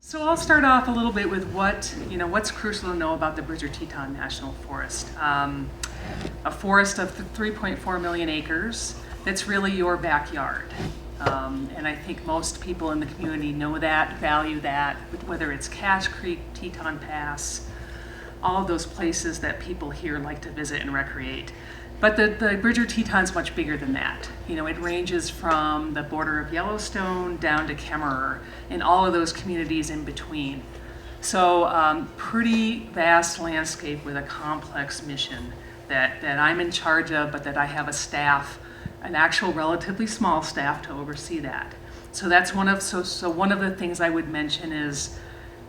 So I'll start off a little bit with what's crucial to know about the Bridger-Teton National Forest. A forest of 3.4 million acres that's really your backyard. And I think most people in the community know that, value that, whether it's Cache Creek, Teton Pass, all of those places that people here like to visit and recreate. But the Bridger-Teton's much bigger than that. It ranges from the border of Yellowstone down to Kemmerer and all of those communities in between. So pretty vast landscape with a complex mission that I'm in charge of, but that I have a staff, an actual relatively small staff to oversee that. So that's one of the things I would mention is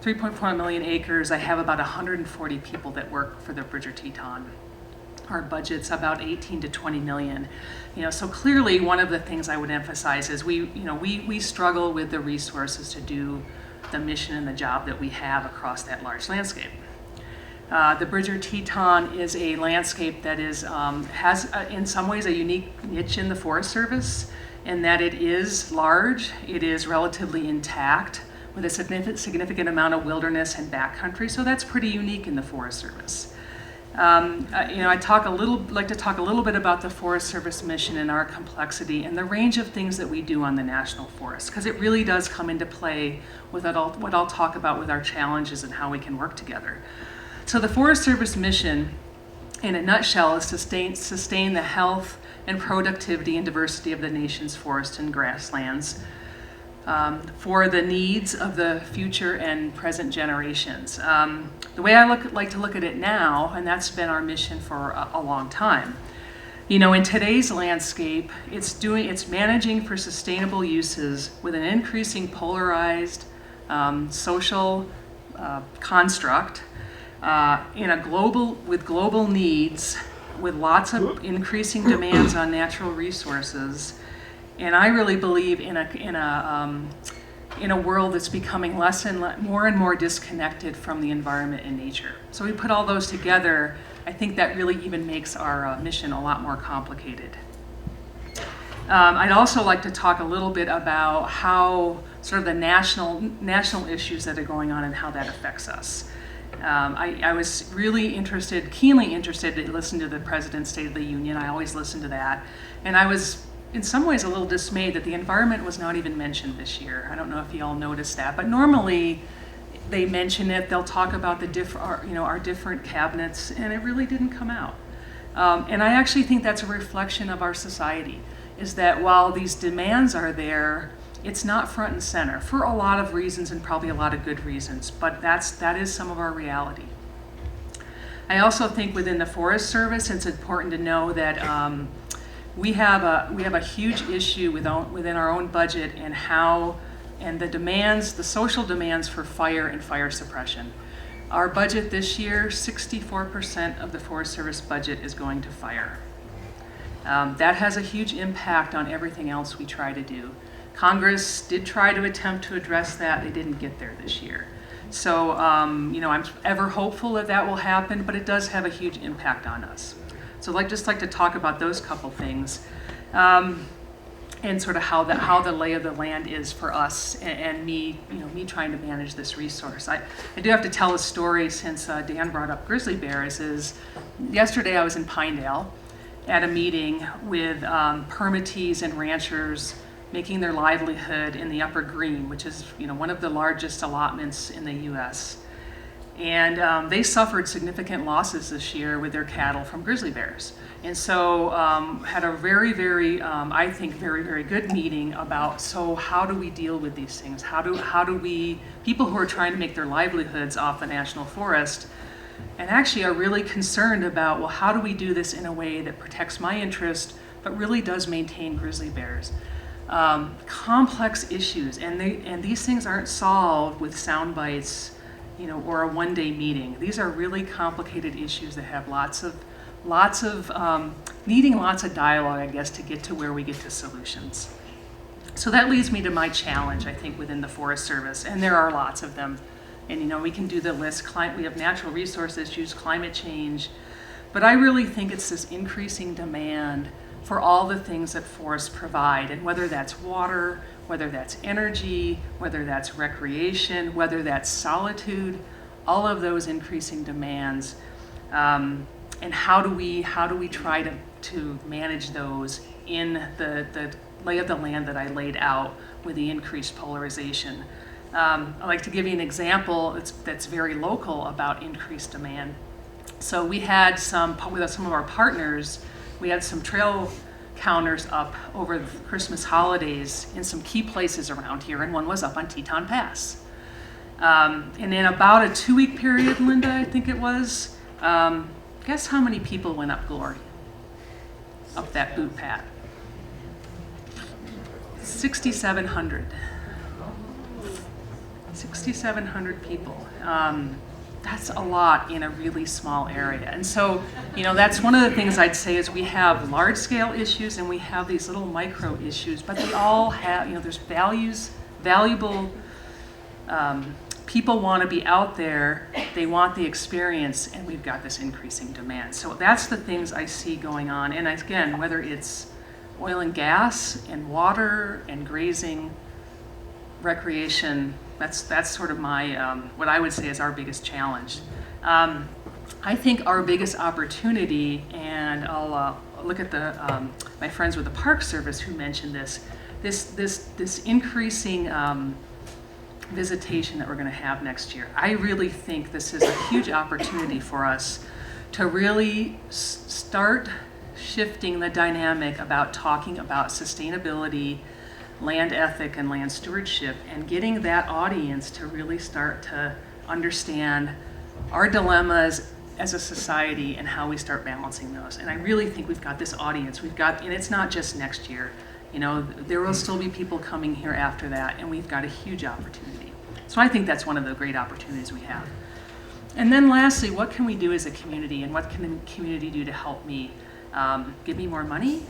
3.4 million acres. I have about 140 people that work for the Bridger-Teton. Our budget's about 18 to 20 million. So clearly one of the things I would emphasize is we struggle with the resources to do the mission and the job that we have across that large landscape. The Bridger-Teton is a landscape that has in some ways a unique niche in the Forest Service in that it is large, it is relatively intact with a significant amount of wilderness and backcountry, so that's pretty unique in the Forest Service. I like to talk a little bit about the Forest Service mission and our complexity and the range of things that we do on the National Forest, because it really does come into play with what I'll talk about with our challenges and how we can work together. So the Forest Service mission, in a nutshell, is to sustain the health and productivity and diversity of the nation's forests and grasslands for the needs of the future and present generations. The way I like to look at it now, and that's been our mission for a long time, in today's landscape, it's managing for sustainable uses with an increasing polarized social construct with global needs, with lots of increasing demands on natural resources. And I really believe in a world that's becoming more and more disconnected from the environment and nature. So we put all those together. I think that really even makes our mission a lot more complicated. I'd also like to talk a little bit about how sort of the national issues that are going on and how that affects us. I was keenly interested to listen to the President's State of the Union. I always listen to that. And I was in some ways a little dismayed that the environment was not even mentioned this year. I don't know if you all noticed that, but normally they mention it. They'll talk about our different cabinets, and it really didn't come out. And I actually think that's a reflection of our society, is that while these demands are there, it's not front and center for a lot of reasons and probably a lot of good reasons, but that is some of our reality. I also think within the Forest Service, it's important to know that we have a huge issue within our own budget and the social demands for fire and fire suppression. Our budget this year, 64% of the Forest Service budget is going to fire. That has a huge impact on everything else we try to do. Congress did try to attempt to address that. They didn't get there this year. So, I'm ever hopeful that will happen, but it does have a huge impact on us. So I'd just like to talk about those couple things and sort of how the lay of the land is for us and me trying to manage this resource. I do have to tell a story since Dan brought up grizzly bears. Yesterday I was in Pinedale at a meeting with permittees and ranchers making their livelihood in the Upper Green, which is one of the largest allotments in the U.S. And they suffered significant losses this year with their cattle from grizzly bears. And so had a very, very, I think, very, very good meeting about, so how do we deal with these things? How do we, people who are trying to make their livelihoods off the National Forest and actually are really concerned about, well, how do we do this in a way that protects my interest, but really does maintain grizzly bears? Complex issues, and these things aren't solved with sound bites, or a one-day meeting. These are really complicated issues that have needing lots of dialogue, I guess, to get to where we get to solutions. So that leads me to my challenge, I think, within the Forest Service, and there are lots of them. And we can do the list. We have natural resource issues, climate change, but I really think it's this increasing demand for all the things that forests provide, and whether that's water, whether that's energy, whether that's recreation, whether that's solitude, all of those increasing demands. And how do we try to manage those in the lay of the land that I laid out with the increased polarization? I'd like to give you an example that's very local about increased demand. So we had with some of our partners, we had some trail counters up over the Christmas holidays in some key places around here, and one was up on Teton Pass. And in about a 2-week period, Linda, I think it was, guess how many people went up Glory? Up that boot path? 6,700. 6,700 people. That's a lot in a really small area. And so, that's one of the things I'd say is we have large scale issues and we have these little micro issues, but they all have, there's valuable, people want to be out there, they want the experience, and we've got this increasing demand. So that's the things I see going on. And again, whether it's oil and gas and water and grazing, recreation, that's sort of my, what I would say is our biggest challenge. I think our biggest opportunity, and I'll look at my friends with the Park Service who mentioned this increasing visitation that we're going to have next year. I really think this is a huge opportunity for us to really start shifting the dynamic about talking about sustainability, land ethic, and land stewardship, and getting that audience to really start to understand our dilemmas as a society and how we start balancing those. And I really think we've got this audience. And it's not just next year. There will still be people coming here after that, and we've got a huge opportunity. So I think that's one of the great opportunities we have. And then lastly, what can we do as a community, and what can the community do to help me? Give me more money?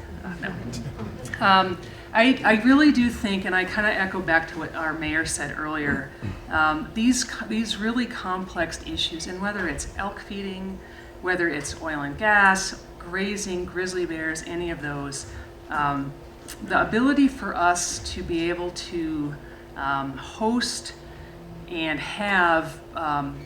No. I really do think, and I kind of echo back to what our mayor said earlier, these really complex issues, and whether it's elk feeding, whether it's oil and gas, grazing, grizzly bears, any of those, the ability for us to be able to host and have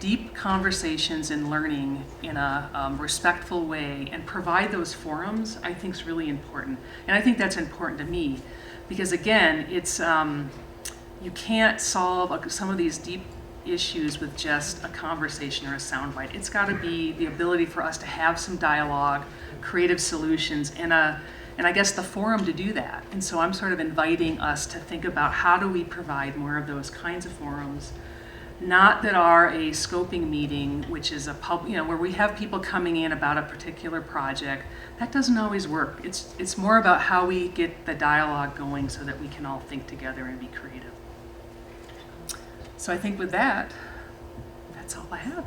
deep conversations and learning in a respectful way and provide those forums, I think is really important. And I think that's important to me because, again, it's you can't solve some of these deep issues with just a conversation or a soundbite. It's got to be the ability for us to have some dialogue, creative solutions, and I guess the forum to do that. And so I'm sort of inviting us to think about how do we provide more of those kinds of forums, not that are a scoping meeting, which is where we have people coming in about a particular project. That doesn't always work. It's more about how we get the dialogue going so that we can all think together and be creative. So I think with that, that's all I have.